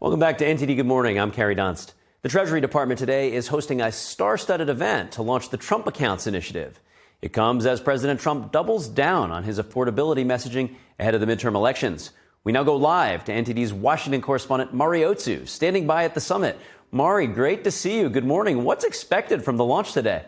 Welcome back to NTD Good Morning. I'm Carrie Dunst. The Treasury Department today is hosting a star-studded event to launch the Trump Accounts initiative. It comes as President Trump doubles down on his affordability messaging ahead of the midterm elections. We now go live to NTD's Washington correspondent Mari Otsu, standing by at the summit. Mari, great to see you. Good morning. What's expected from the launch today?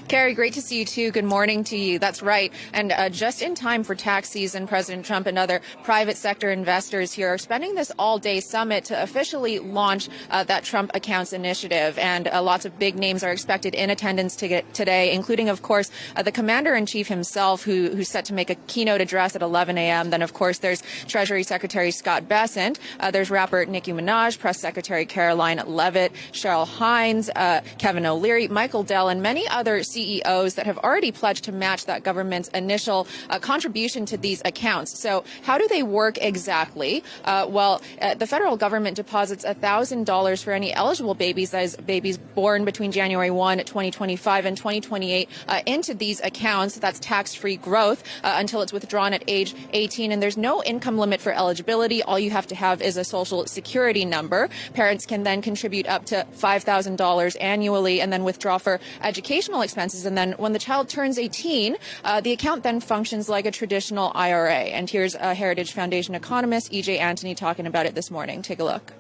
Carrie, great to see you, too. Good morning to you. That's right. And just in time for tax season, President Trump and other private sector investors here are spending this all-day summit to officially launch that Trump Accounts initiative. And lots of big names are expected in attendance today, including, of course, the commander-in-chief himself, who's set to make a keynote address at 11 a.m. Then, of course, there's Treasury Secretary Scott Bessent. There's rapper Nicki Minaj, Press Secretary Caroline Leavitt, Cheryl Hines, Kevin O'Leary, Michael Dell, and many other CEOs that have already pledged to match that government's initial contribution to these accounts. So how do they work exactly? The federal government deposits $1,000 for any eligible babies, that is babies born between January 1, 2025 and 2028 into these accounts. That's tax-free growth until it's withdrawn at age 18. And there's no income limit for eligibility. All you have to have is a social security number. Parents can then contribute up to $5,000 annually and then withdraw for educational expenses. And then when the child turns 18, the account then functions like a traditional IRA. And here's a Heritage Foundation economist, E.J. Antony, talking about it this morning. Take a look.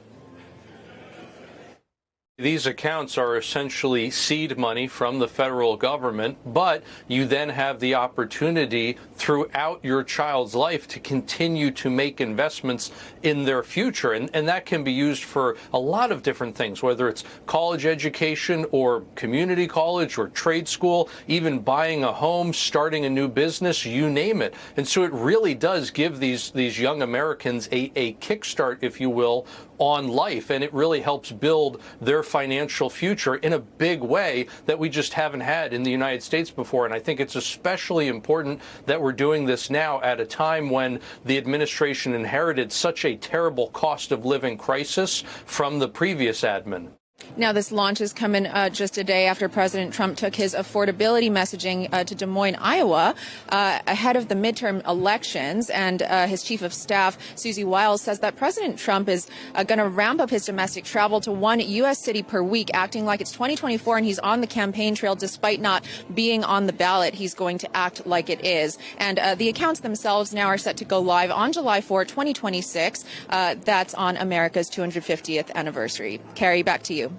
These accounts are essentially seed money from the federal government, but you then have the opportunity throughout your child's life to continue to make investments in their future. And that can be used for a lot of different things, whether it's college education or community college or trade school, even buying a home, starting a new business, you name it. And so it really does give these young Americans a kickstart, if you will, on life, and it really helps build their financial future in a big way that we just haven't had in the United States before. And I think it's especially important that we're doing this now at a time when the administration inherited such a terrible cost of living crisis from the previous admin. Now, this launch is coming just a day after President Trump took his affordability messaging to Des Moines, Iowa, ahead of the midterm elections. And his chief of staff, Susie Wiles, says that President Trump is going to ramp up his domestic travel to one U.S. city per week, acting like it's 2024 and he's on the campaign trail despite not being on the ballot. He's going to act like it is. And the accounts themselves now are set to go live on July 4, 2026. That's on America's 250th anniversary. Carrie, back to you.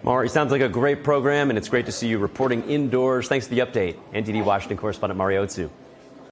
Mari, sounds like a great program, and it's great to see you reporting indoors. Thanks for the update. NTD Washington correspondent Mari Otsu.